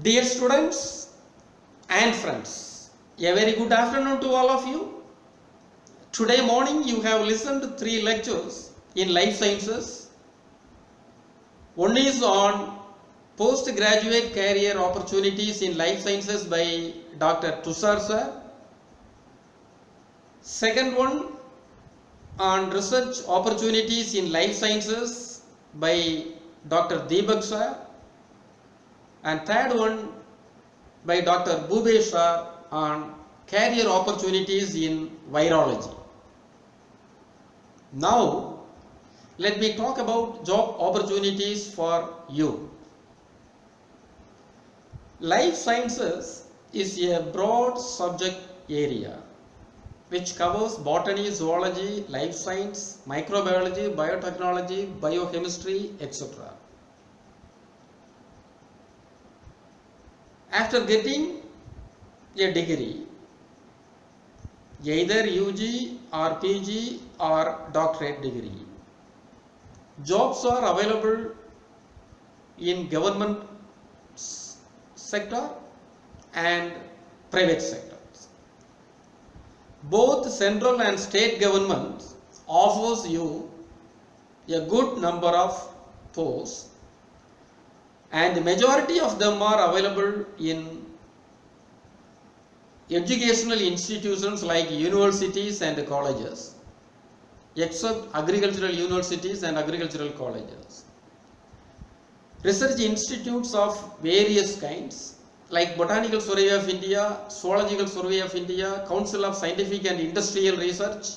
Dear students and friends, a very good afternoon to all of you. Today morning you have listened to 3 lectures in life sciences. One is on postgraduate career opportunities in life sciences by Dr. Tushar sir. Second one on research opportunities in life sciences by Dr. Deepak sir. And third one by Dr. Bhubesh sir on career opportunities in virology. Now, let me talk about job opportunities for you. Life sciences is a broad subject area which covers botany, zoology, life science, microbiology, biotechnology, biochemistry, etc. After getting a degree, either UG or PG or doctorate degree, jobs are available in government sector and private sectors. Both central and state governments offers you a good number of posts, and the majority of them are available in educational institutions like universities and colleges, except agricultural universities and agricultural colleges. Research institutes of various kinds like Botanical Survey of India, Zoological Survey of India, Council of Scientific and Industrial Research,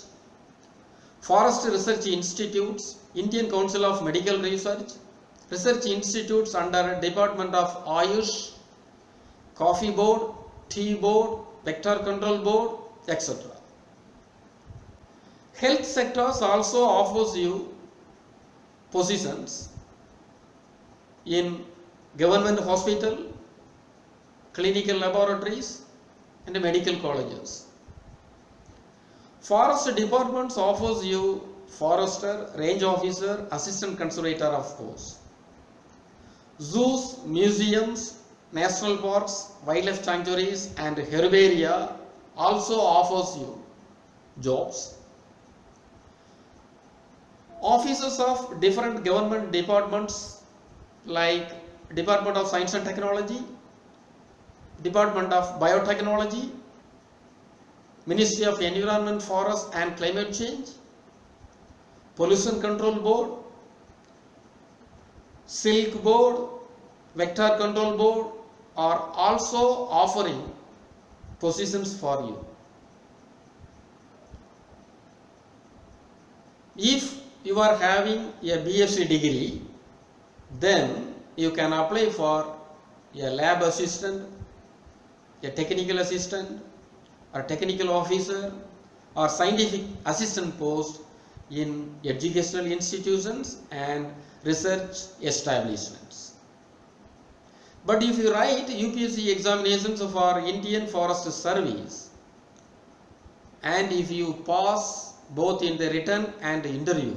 Forest Research Institutes, Indian Council of Medical Research, research institutes under Department of Ayush, Coffee Board, Tea Board, Vector Control Board, etc. Health sectors also offers you positions in government hospital, clinical laboratories and medical colleges. Forest departments offers you forester, range officer, assistant conservator of course. Zoos, museums, national parks, wildlife sanctuaries and herbaria also offers you jobs. Offices of different government departments like Department of Science and Technology, Department of Biotechnology, Ministry of Environment, Forest and Climate Change, Pollution Control Board, Silk Board, Vector Control Board are also offering positions for you. If you are having a BSc degree, then you can apply for a lab assistant, a technical assistant or technical officer or scientific assistant post in educational institutions and research establishments. But if you write UPSC examinations for Indian Forest Service and if you pass both in the written and interview,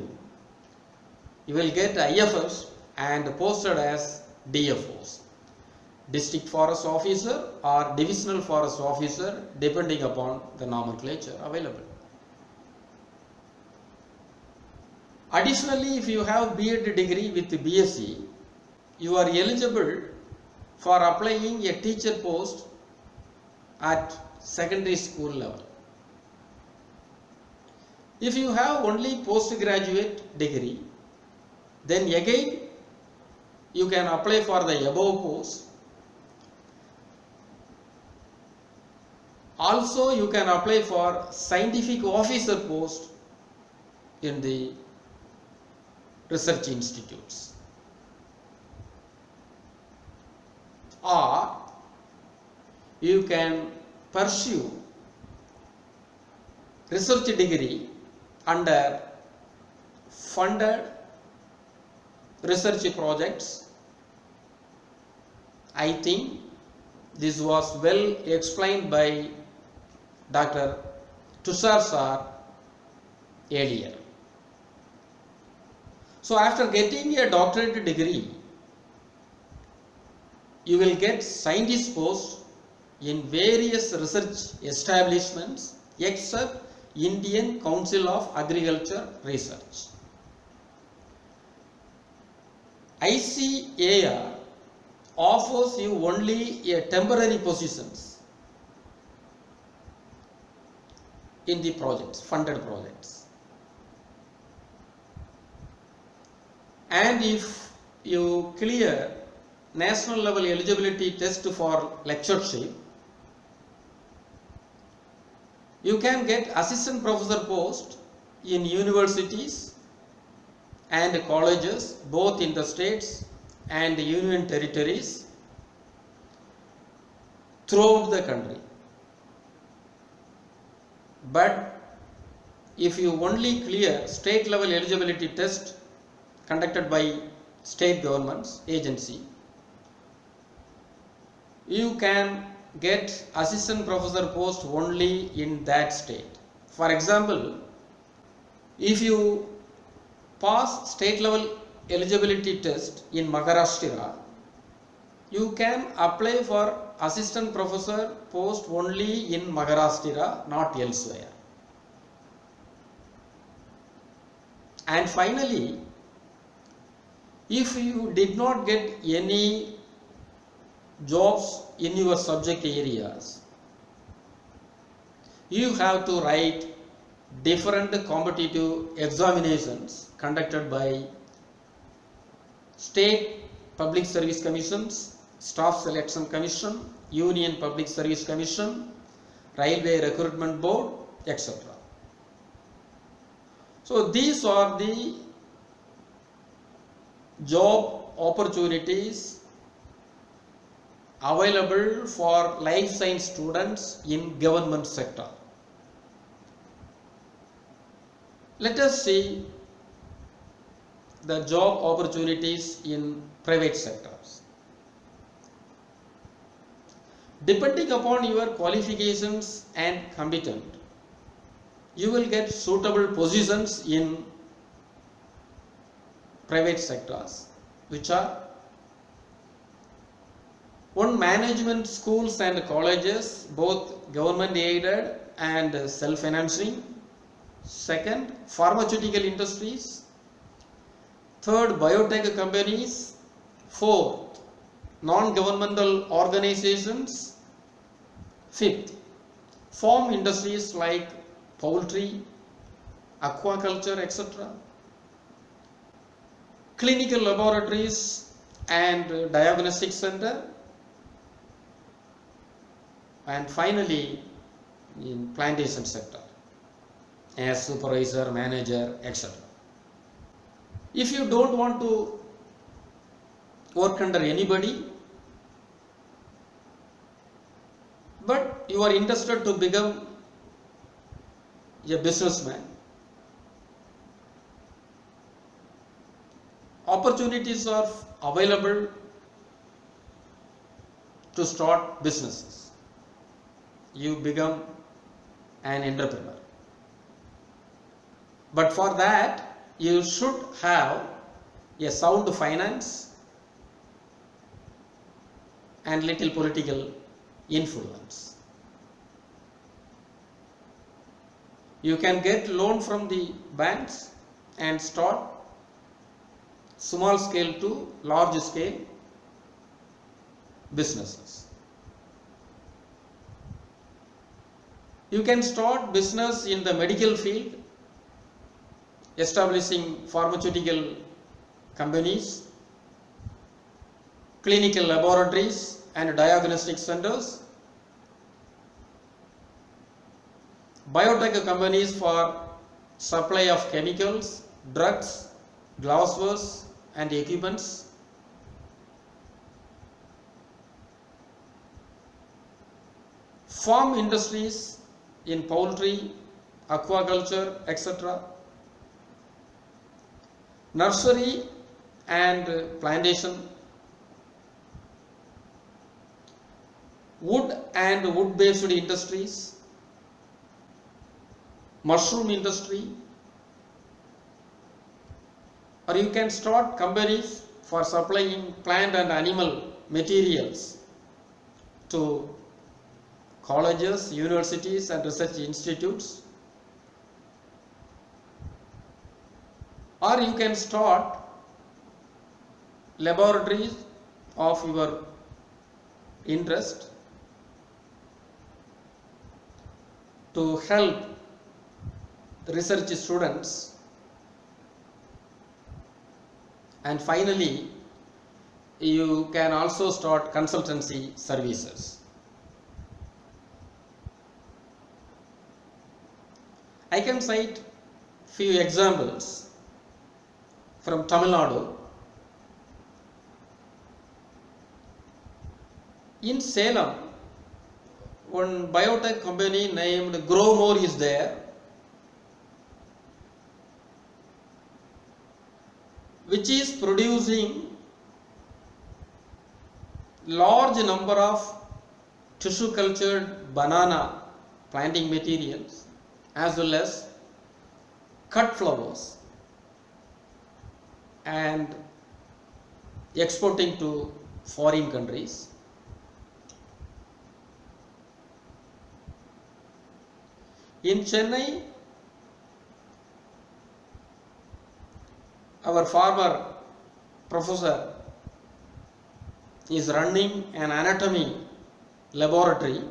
you will get IFS and posted as DFOs, District Forest Officer or Divisional Forest Officer, depending upon the nomenclature available. Additionally, if you have B.Ed degree with BSc, you are eligible for applying a teacher post at secondary school level. If you have only postgraduate degree, then again you can apply for the above post. Also, you can apply for scientific officer post in the research institutes. Or you can pursue research degree under funded research projects. I think this was well explained by Dr. Tushar sir earlier. So after getting a doctorate degree, you will get scientist posts in various research establishments except Indian Council of Agriculture Research. ICAR offers you only a temporary positions in the projects, funded projects. And if you clear national level eligibility test for lectureship, you can get assistant professor post in universities and colleges both in the states and union territories throughout the country. But if you only clear state level eligibility test conducted by state governments agency, you can get assistant professor post only in that state. For example, if you pass state level eligibility test in Maharashtra, you can apply for assistant professor post only in Maharashtra, not elsewhere. And finally, if you did not get any jobs in your subject areas, you have to write different competitive examinations conducted by state public service commissions, staff selection commission, union public service commission, railway recruitment board, etc. So these are the job opportunities available for life science students in government sector. Let us see the job opportunities in private sectors. Depending upon your qualifications and competence, you will get suitable positions in private sectors, which are: one, management schools and colleges, both government aided and self-financing. Second, pharmaceutical industries. Third, biotech companies. Fourth, non-governmental organizations. Fifth, farm industries like poultry, aquaculture, etc. Clinical laboratories and diagnostic center. And finally, in plantation sector as supervisor, manager, etc. If you don't want to work under anybody, but you are interested to become a businessman, opportunities are available to start businesses. You become an entrepreneur. But for that, you should have a sound finance and little political influence. You can get loan from the banks and start small scale to large scale businesses. You can start business in the medical field, establishing pharmaceutical companies, clinical laboratories and diagnostic centers, biotech companies for supply of chemicals, drugs, glassware and equipments, farm industries in poultry, aquaculture, etc., nursery and plantation, wood and wood-based industries, mushroom industry, or you can start companies for supplying plant and animal materials to colleges, universities and research institutes, or you can start laboratories of your interest to help research students, and finally you can also start consultancy services. I can cite few examples from Tamil Nadu. In Salem, one biotech company named Growmore is there, which is producing large number of tissue cultured banana planting materials as well as cut flowers and exporting to foreign countries. In Chennai, our former professor is running an anatomy laboratory,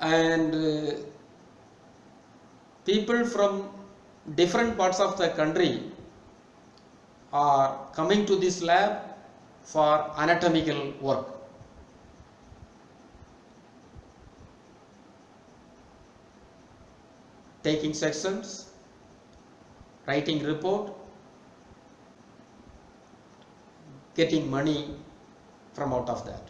and people from different parts of the country are coming to this lab for anatomical work. Taking sections, writing report, getting money from out of that.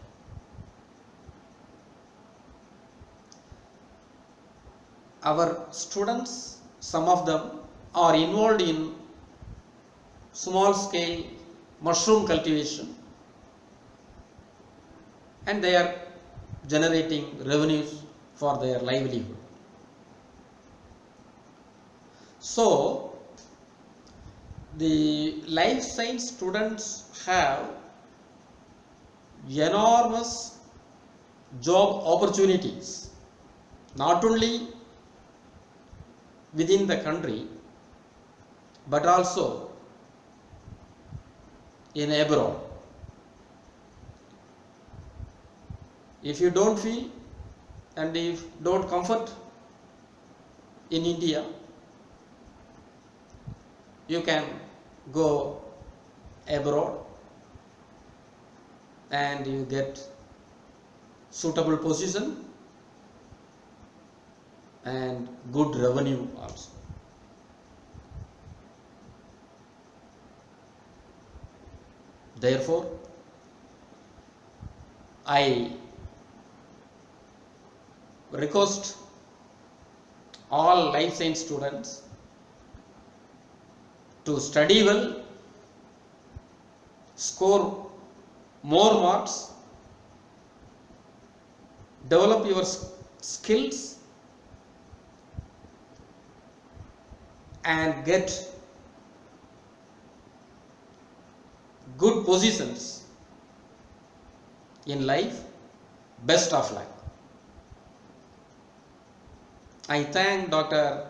Our students, some of them are involved in small scale mushroom cultivation, and they are generating revenues for their livelihood. So, the life science students have enormous job opportunities, not only within the country, but also in abroad. If you don't feel and if don't comfort in India, you can go abroad and you get suitable position and good revenue also. Therefore, I request all life science students to study well, score more marks, develop your skills and get good positions in life. Best of luck. I thank Dr.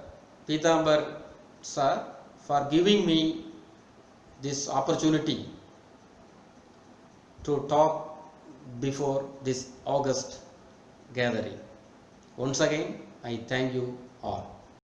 Pitambar sir for giving me this opportunity to talk before this August gathering. Once again, I thank you all.